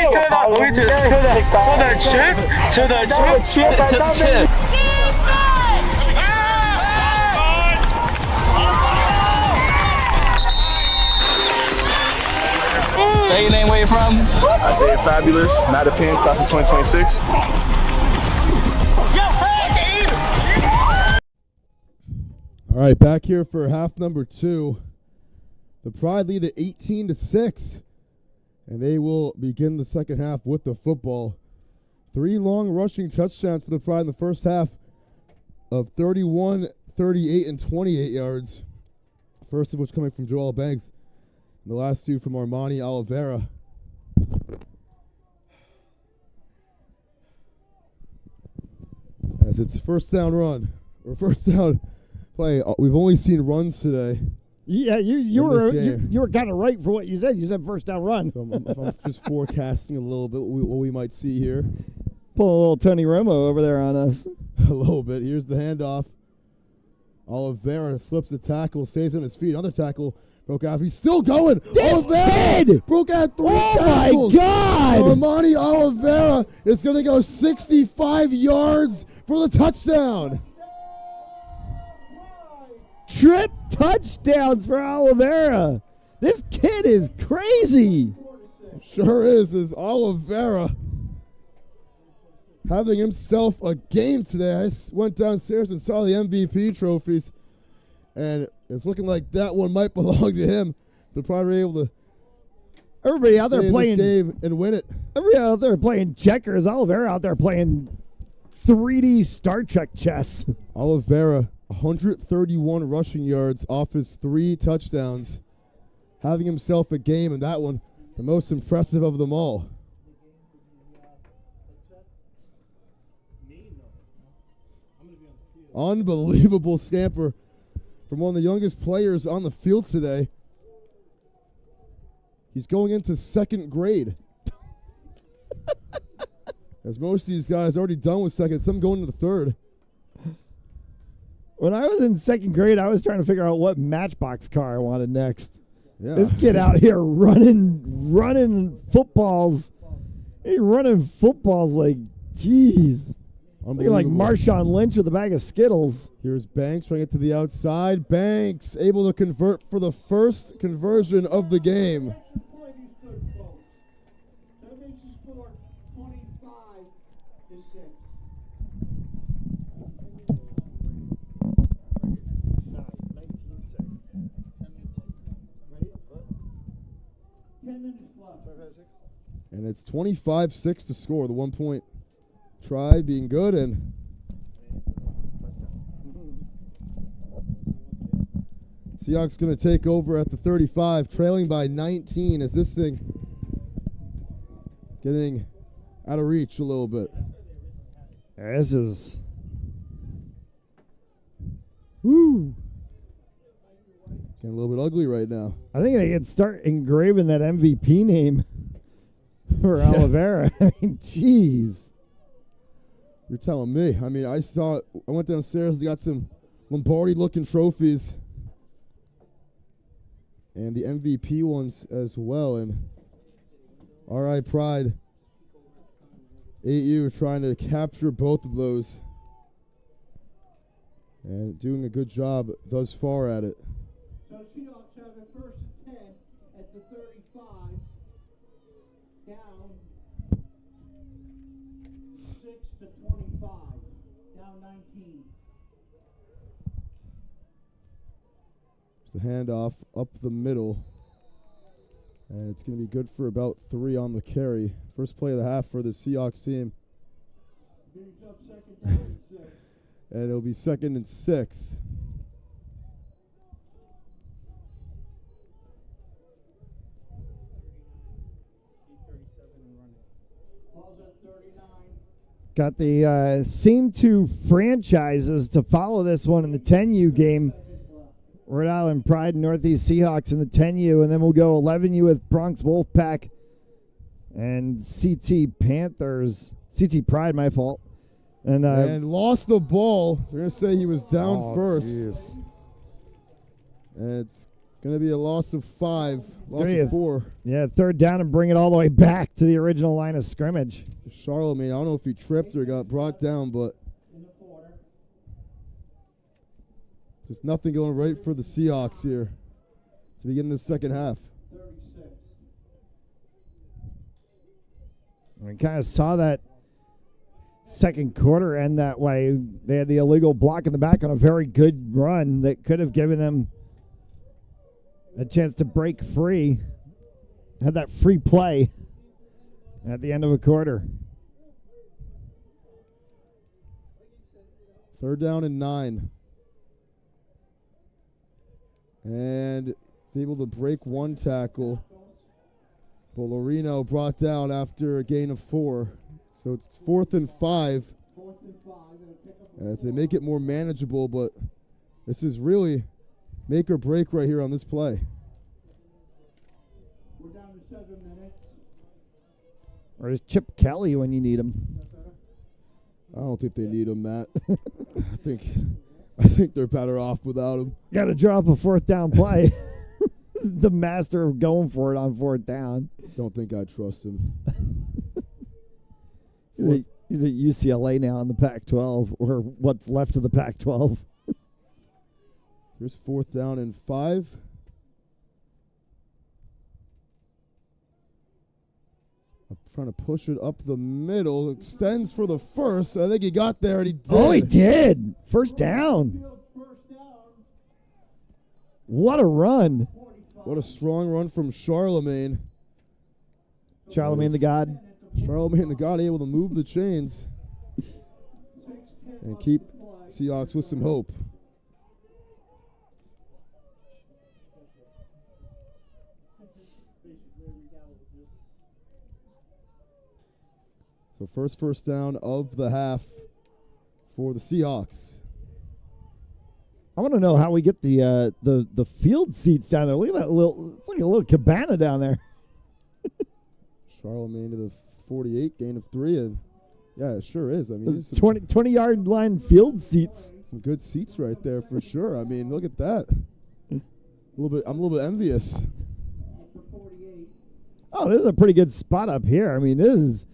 To the chip. Say your name, where you're from? I say Fabulous, Matt Pin, class of 2026. All right, back here for half number 2. The Pride lead at 18-6, and they will begin the second half with the football. 3 long rushing touchdowns for the Pride in the first half of 31, 38, and 28 yards. First of which coming from Joel Banks, and the last 2 from Armani Oliveira. As it's first down run, or first down play. We've only seen runs today. Yeah, you in this were game. you were kind of right for what you said. You said first down run. So I'm just forecasting a little bit what we might see here. Pull a little Tony Romo over there on us. A little bit. Here's the handoff. Oliveira slips the tackle, stays on his feet. Another tackle broke out. He's still going. This kid broke out 3 Oh tackles. my God! Armani Oliveira is going to go 65 yards for the touchdown. Trip touchdowns for Oliveira. This kid is crazy. Sure is Oliveira having himself a game today. I went downstairs and saw the MVP trophies, and it's looking like that one might belong to him. They'll probably be able to Everybody out there stay in playing this game and win it. Everybody out there playing checkers. Oliveira out there playing 3D Star Trek chess. Oliveira, 131 rushing yards off his 3 touchdowns, having himself a game, and that one the most impressive of them all. Unbelievable scamper from one of the youngest players on the field today. He's going into 2nd grade. As most of these guys already done with 2nd, some going to the 3rd. When I was in 2nd grade, I was trying to figure out what Matchbox car I wanted next. Yeah. This kid out here running footballs. He's running footballs like, jeez. Looking like Marshawn Lynch with a bag of Skittles. Here's Banks trying to get to the outside. Banks able to convert for the first conversion of the game. That makes the score 25-6. And it's 25-6 to score. The 1-point try being good, and Seahawks going to take over at the 35, trailing by 19 as this thing getting out of reach a little bit. This is... Woo! Getting a little bit ugly right now. I think they could start engraving that MVP name for Oliveira. I mean, jeez. You're telling me. I mean, I went downstairs, got some Lombardi-looking trophies. And the MVP ones as well. And R.I. Pride, 8U trying to capture both of those. And doing a good job thus far at it. So Seahawks have a first 10 at the 35. Down 6-25. Down 19. It's the handoff up the middle. And it's going to be good for about 3 on the carry. First play of the half for the Seahawks team. Brings up second down and 6. And it'll be 2nd and 6. Ball's at 39. Got the same 2 franchises to follow this one in the 10U game. Rhode Island Pride and Northeast Seahawks in the 10U, and then we'll go 11U with Bronx Wolfpack and CT Panthers. CT Pride, my fault. And lost the ball. They're going to say he was down first. Geez. And it's going to be a loss of 5. Loss of 4. Yeah, 3rd down and bring it all the way back to the original line of scrimmage. Charlemagne, I don't know if he tripped or got brought down, but just nothing going right for the Seahawks here to begin the second half. 36. We kind of saw that second quarter end that way. They had the illegal block in the back on a very good run that could have given them a chance to break free. Had that free play at the end of a quarter. 3rd down and 9. And he's able to break 1 tackle. Bolorino brought down after a gain of 4. So it's 4th and 5. As they make it more manageable, but this is really make or break right here on this play. We're down to 7 minutes. Or is Chip Kelly when you need him? I don't think they need him, Matt. I think they're better off without him. Got to drop a 4th down play. The master of going for it on 4th down. Don't think I trust him. He's at UCLA now in the Pac-12, or what's left of the Pac-12. Here's 4th down and 5. I'm trying to push it up the middle. Extends for the first. I think he got there, and he did. Oh, he did. First down. What a run. What a strong run from Charlemagne. Charlemagne the God. Charlemagne the God able to move the chains and keep Seahawks with some hope. So first down of the half for the Seahawks. I want to know how we get the field seats down there. Look at that little, it's like a little cabana down there. Charlemagne to the 48, gain of 3, and yeah, it sure is. I mean, 20-yard line field seats. Some good seats right there for sure. I mean, look at that. I'm a little bit envious. Oh, this is a pretty good spot up here. I mean, this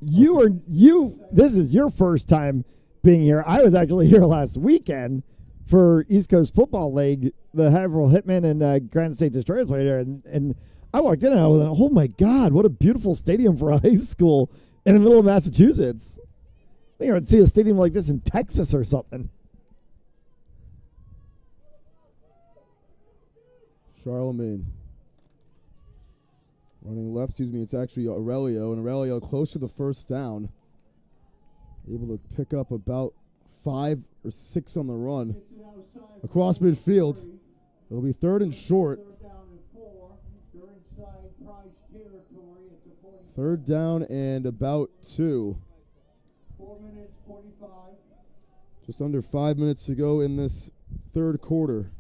is your first time being here. I was actually here last weekend for East Coast Football League. The Haverhill Hitmen and Granite State Destroyers played there, and I walked in and I was like, oh my God, what a beautiful stadium for a high school in the middle of Massachusetts. I think I would see a stadium like this in Texas or something. Charlemagne. Running left, it's actually Aurelio, and Aurelio close to the first down. Able to pick up about 5 or 6 on the run. Across midfield. It'll be 3rd and short. 3rd down and about 2. 4 minutes, 45. Just under 5 minutes to go in this 3rd quarter.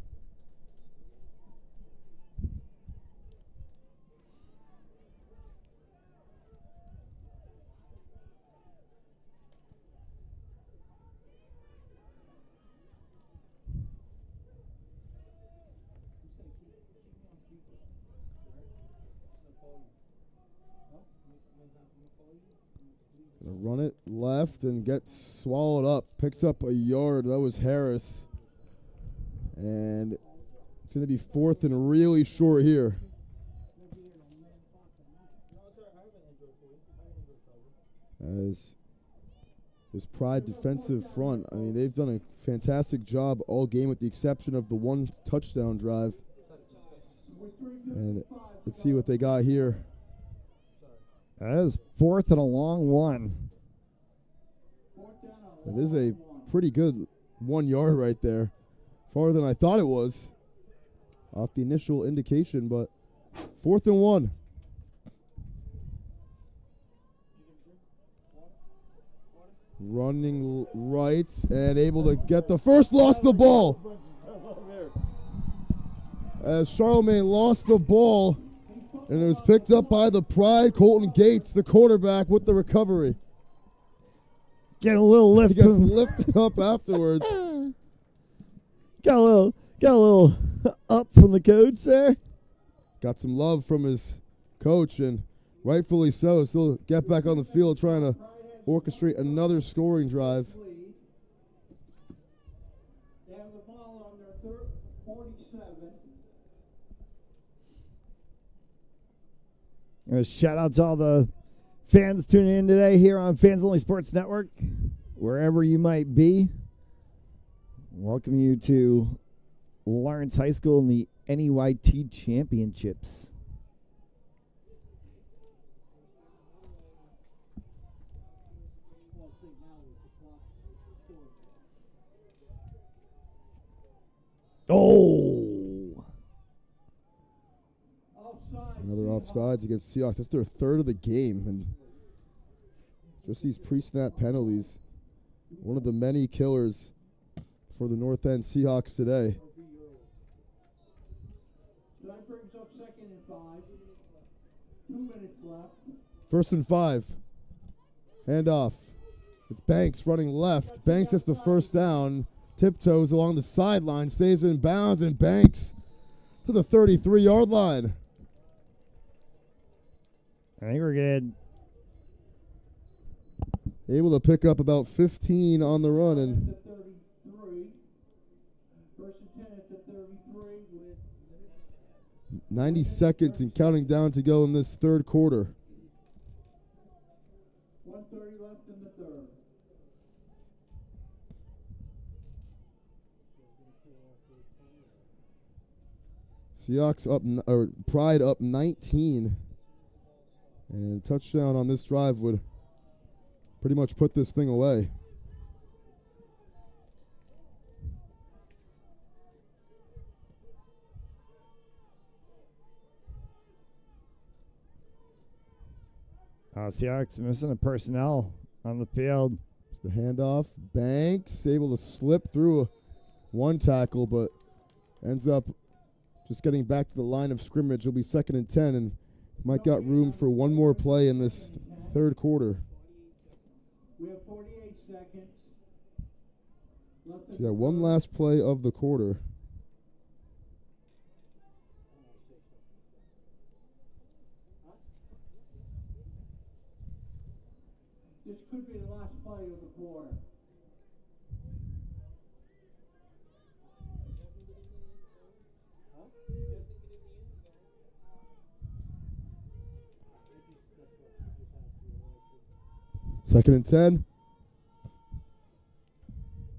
Run it left and gets swallowed up. Picks up a yard. That was Harris. And it's going to be 4th and really short here. As this Pride defensive front, I mean, they've done a fantastic job all game with the exception of the 1 touchdown drive. And let's see what they got here. That is 4th and a long one. It is a pretty good 1 yard right there. Farther than I thought it was off the initial indication, but 4th and 1. Running right and able to get the first, lost the ball. As Charlemagne lost the ball, and it was picked up by the Pride. Colton Gates, the quarterback, with the recovery. Get a little lift. He gets lifted up afterwards. Got a little up from the coach there. Got some love from his coach, and rightfully so. Still get back on the field trying to orchestrate another scoring drive. They have the ball on their 47. Shout out to all the fans tuning in today here on Fans Only Sports Network, wherever you might be. Welcome you to Lawrence High School in the NEYT Championships. Oh! Another offsides against Seahawks. That's their 3rd of the game, and just these pre-snap penalties, one of the many killers for the North End Seahawks today. 5. 2 minutes left. 1st and 5. Handoff. It's Banks running left. Banks gets the first down. Tiptoes along the sideline. Stays in bounds, and Banks to the 33-yard line. I think we're good. Able to pick up about 15 on the run. And At the 33. 1st and 10 at the 33 with 90 seconds and counting down to go in this third quarter. 1:30 left in the third. Seahawks up, or Pride up 19. And a touchdown on this drive would pretty much put this thing away. Seahawks missing a personnel on the field. It's the handoff. Banks able to slip through one tackle, but ends up just getting back to the line of scrimmage. It'll be 2nd and 10, and might got room for one more play in this third quarter. We have 48 seconds. Left in Yeah, the one third. last play of the quarter. This could be the last play of the quarter. Second and 10.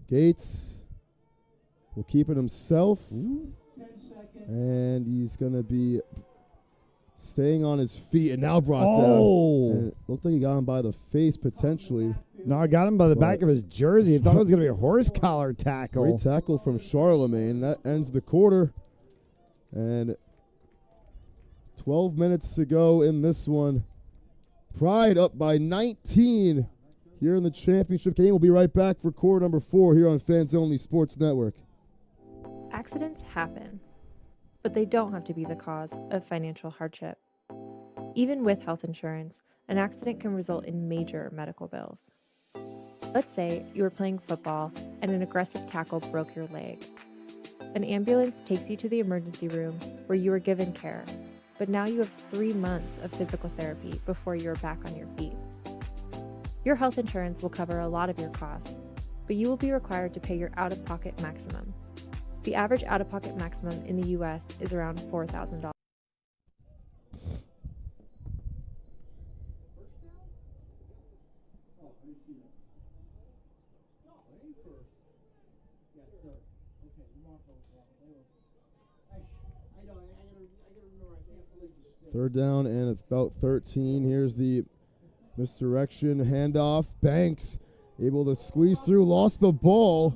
Gates will keep it himself. 10 seconds. And he's going to be staying on his feet and now brought down. And it looked like he got him by the face potentially. No, I got him by the back of his jersey. I thought it was going to be a horse collar tackle. Great tackle from Charlemagne. That ends the quarter. And 12 minutes to go in this one. Pride up by 19 here in the championship game. We'll be right back for quarter number 4 here on Fans Only Sports Network. Accidents happen, but they don't have to be the cause of financial hardship. Even with health insurance, an accident can result in major medical bills. Let's say you were playing football and an aggressive tackle broke your leg. An ambulance takes you to the emergency room where you are given care, but now you have 3 months of physical therapy before you're back on your feet. Your health insurance will cover a lot of your costs, but you will be required to pay your out-of-pocket maximum. The average out-of-pocket maximum in the U.S. is around $4,000. Third down, and it's about 13. Here's the misdirection handoff. Banks able to squeeze through, lost the ball.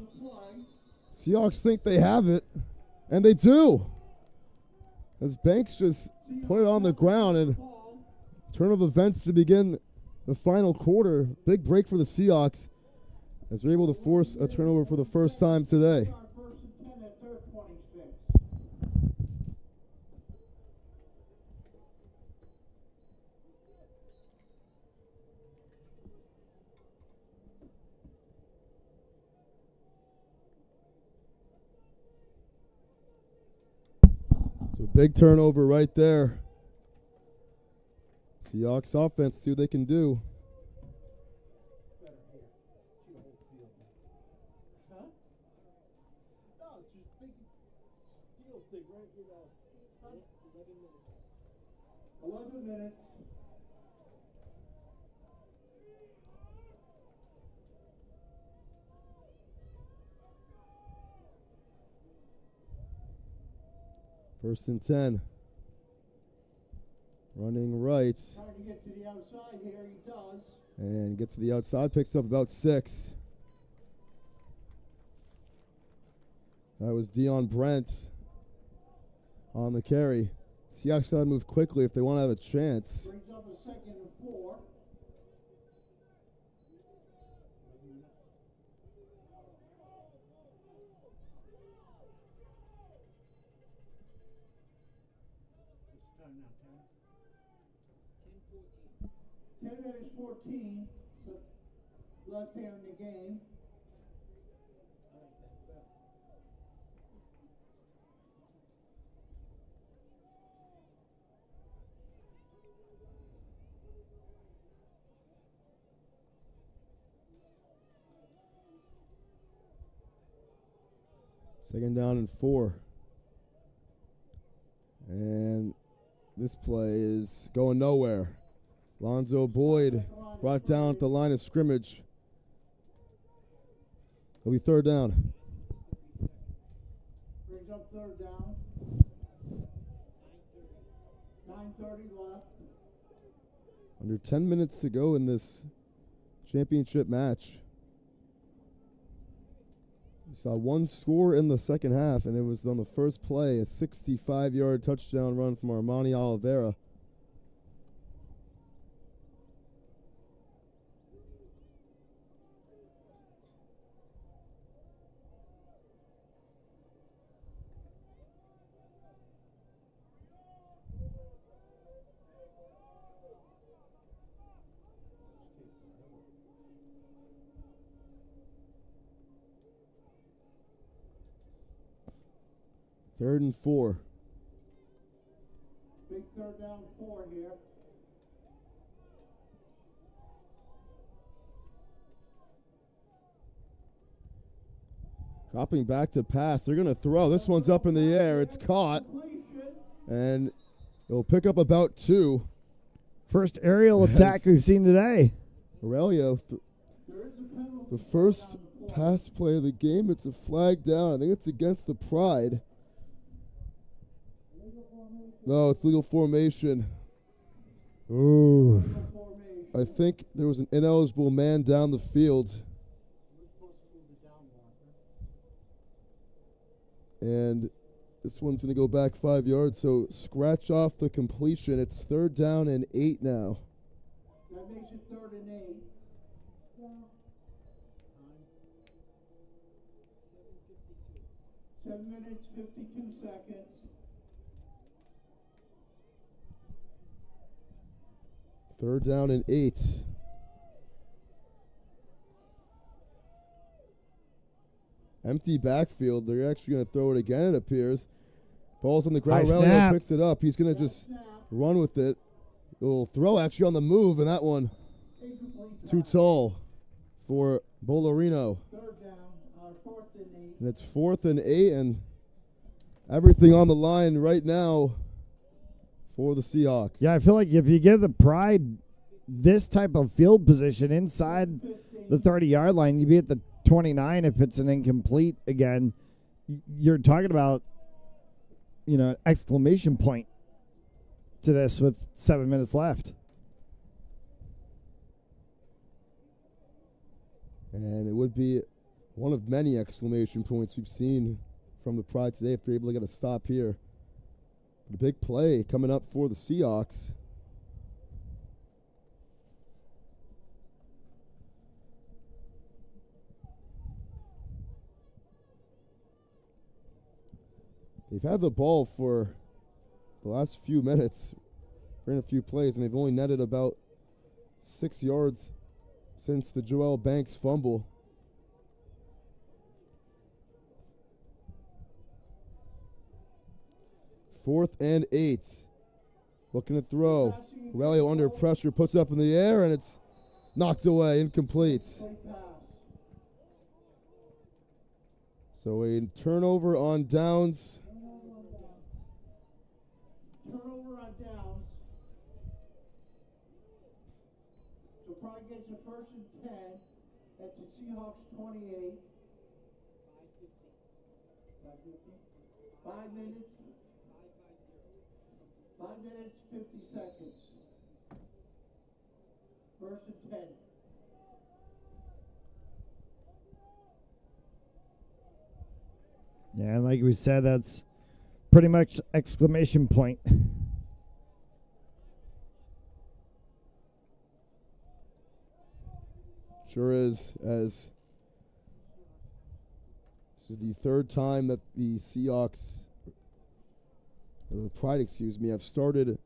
Seahawks think they have it, and they do. As Banks just put it on the ground, and turn of events to begin the final quarter. Big break for the Seahawks as they're able to force a turnover for the first time today. So big turnover right there. Seahawks offense, see what they can do. Huh? No, it's just big steel thing, right? 11 minutes. First and 10. Running right. Trying to get to the outside here, he does. And gets to the outside, picks up about 6. That was Dion Brent on the carry. Seahawks got to move quickly if they want to have a chance. Brings up a 2nd and 4. This time 10 minutes 14. So left hand in the game. Second down and 4. And this play is going nowhere. Lonzo Boyd brought down at the line of scrimmage. It'll be third down. Brings up third down. 9:30 left. Under 10 minutes to go in this championship match. We saw one score in the second half, and it was on the first play, a 65-yard touchdown run from Armani Oliveira. Third and 4. Big third down 4 here. Dropping back to pass. They're going to throw. This one's up in the air. It's caught. And it'll pick up about 2. First aerial attack we've seen today. Aurelio, the first pass play of the game. It's a flag down. I think it's against the Pride. No, it's legal formation. Ooh. I think there was an ineligible man down the field. And this one's going to go back 5 yards, so scratch off the completion. It's third down and 8 now. That makes it 3rd and 8. 7 minutes, 52 seconds. Third down and 8. Empty backfield. They're actually going to throw it again, it appears. Ball's on the ground. Aurelio picks it up. He's going to just run with it. It'll throw actually on the move, and that one too tall for Bolorino. Third down, 4th and 8. And it's 4th and 8, and everything on the line right now for the Seahawks. Yeah, I feel like if you give the Pride this type of field position inside the 30-yard line, you'd be at the 29 if it's an incomplete again. You're talking about, exclamation point to this with 7 minutes left. And it would be one of many exclamation points we've seen from the Pride today if they're able to get a stop here. A big play coming up for the Seahawks. They've had the ball for the last few minutes, ran a few plays, and they've only netted about 6 yards since the Joel Banks fumble. Fourth and 8. Looking to throw. Aurelio under pressure, puts it up in the air, and it's knocked away, incomplete. So a turnover on downs. Turnover on downs. So probably gets a 1st and 10 at the Seahawks 28. 5 minutes. 5 minutes, 50 seconds. 1st and 10. Yeah, and like we said, that's pretty much exclamation point. Sure is, as this is the 3rd time that the Seahawks Pride, excuse me, have started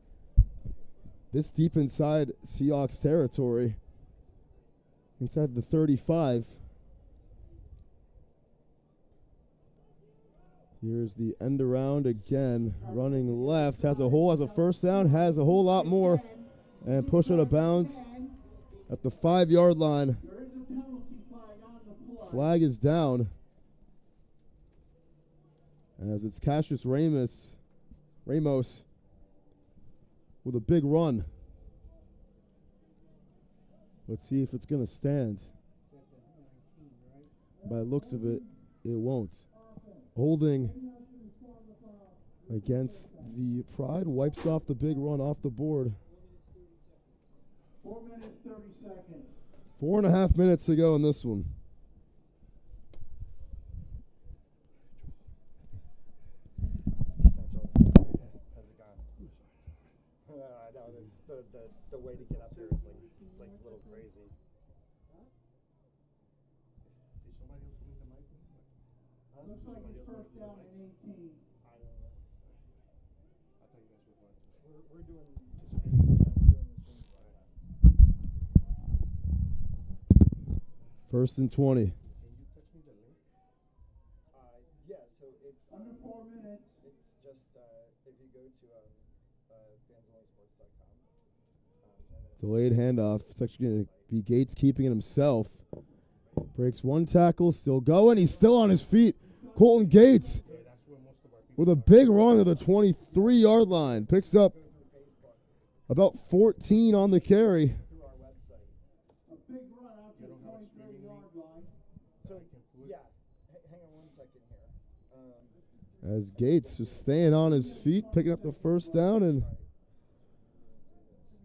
this deep inside Seahawks territory, inside the 35. Here's the end around again, running left, has a first down, has a whole lot more, and push out of bounds at the 5-yard line. Flag is down, as it's Cassius Ramos with a big run. Let's see if it's going to stand. By the looks of it, it won't. Holding against the Pride, wipes off the big run off the board. 4 minutes, 30 seconds. 4.5 minutes to go in this one. I know that's the way to get up here. It's like a little crazy. Did somebody else win the mic? Looks like it's first down and 18. I don't know. I thought you guys were watching. We're doing just we're doing this thing. First and 20. Can you touch me the link? Yeah, so it's Under 4 minutes. It's just if you go to fansonlysports.com. Delayed handoff. It's actually going to be Gates keeping it himself. Breaks one tackle, still going. He's still on his feet. Colton Gates with a big run to the 23-yard line. Picks up about 14 on the carry. A big run out to the 23-yard line. So, yeah, hang on 1 second here. As Gates just staying on his feet, picking up the first down, and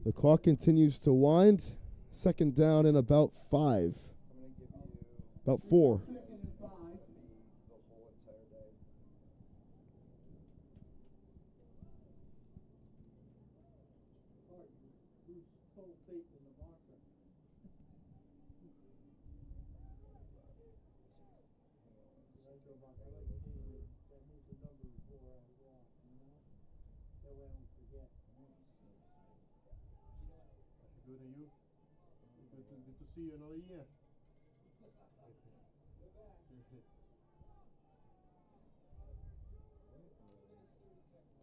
the clock continues to wind. Second down in about 5. About 4. Good to you. Good to see you another year.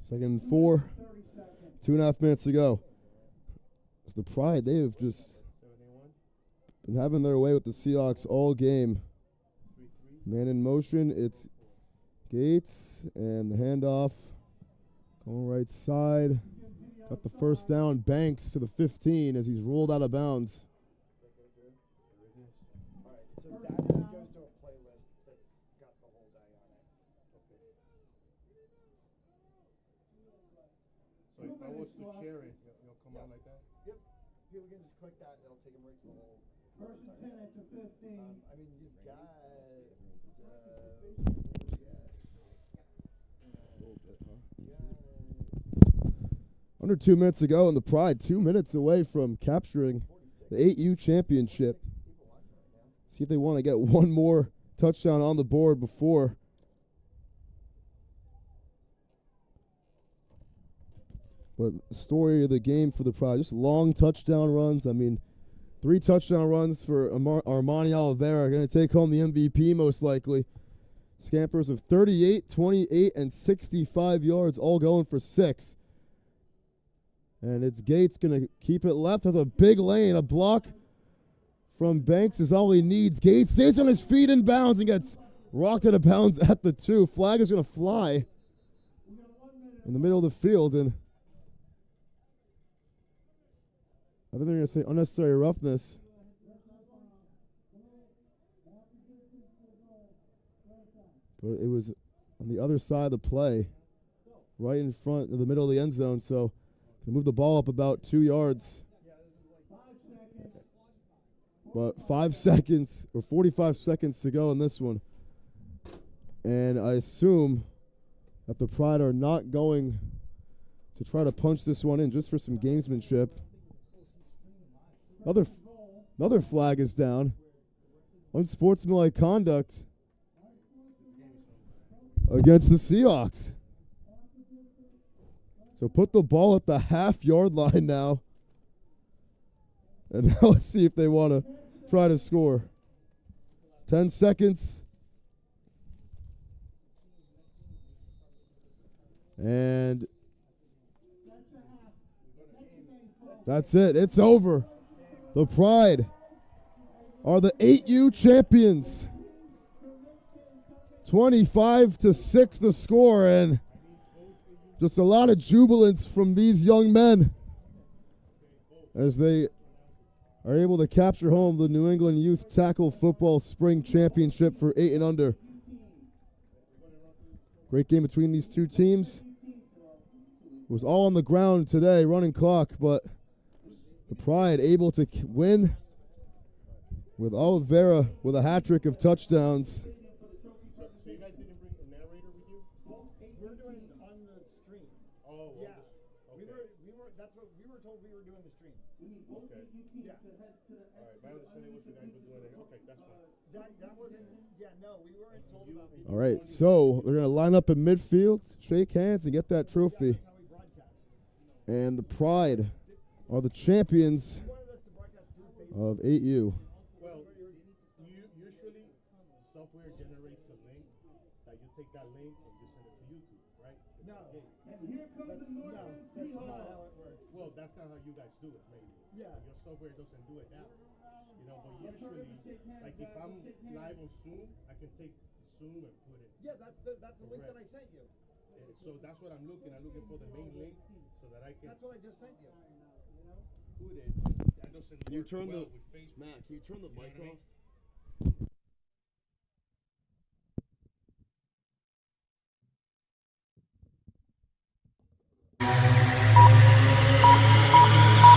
Second and 4. 2.5 minutes to go. It's the Pride. They have just been having their way with the Seahawks all game. Man in motion. It's Gates and the handoff. Going right side. Got the first down. Banks to the 15 as he's rolled out of bounds. All right, so that just goes to a playlist that's got the whole day on it. Okay. So if I was to share it, it'll come out like that? Yep. People can just click that, it'll take them right to the whole. First and 10 to 15. I mean, you've got. Under 2 minutes to go, and the Pride 2 minutes away from capturing the 8U championship. See if they want to get one more touchdown on the board before. But the story of the game for the Pride, just long touchdown runs. I mean, 3 touchdown runs for Armani Oliveira, going to take home the MVP most likely. Scampers of 38, 28, and 65 yards, all going for 6. And it's Gates going to keep it left. Has a big lane. A block from Banks is all he needs. Gates stays on his feet in bounds and gets rocked out of bounds at the 2. Flag is going to fly in the middle of the field. And I think they're going to say unnecessary roughness. But it was on the other side of the play, right in front of the middle of the end zone. So they move the ball up about 2 yards. But 5 seconds or 45 seconds to go in this one. And I assume that the Pride are not going to try to punch this one in just for some gamesmanship. Another flag is down. Unsportsmanlike conduct against the Seahawks. So put the ball at the half-yard line now. And now let's see if they want to try to score. 10 seconds. And that's it. It's over. The Pride are the 8U champions. 25-6 the score, and just a lot of jubilance from these young men as they are able to capture home the New England Youth Tackle Football Spring Championship for 8 and under. Great game between these two teams. It was all on the ground today, running clock, but the Pride able to win with Oliveira with a hat trick of touchdowns. We're doing on the stream. Oh, yeah. Okay. That's what we were told we were doing the stream. We need both Okay. teams to head to the All right, my understanding was you guys were doing it. Okay, that's fine. That wasn't. Yeah, no, we weren't told about. All right, so they're going to line up in midfield, shake hands, and get that trophy. That's how we broadcast. And the Pride are the champions of 8U. Well, usually software generates a link that you take that link and you send it to YouTube, right? No. And here comes the North End That's not how Seahawks. it works. Well, that's not how you guys do it, maybe. Yeah. Your software doesn't do it that way. You know, but usually, like if I'm live on Zoom, I can take Zoom and put it. Yeah, that's the link that I sent you. So that's what I'm looking. I'm looking for the main link so that I can That's what I just sent you. put it. That doesn't Can you work turn well the with Facebook. Matt? Can you turn the mic You know what I off?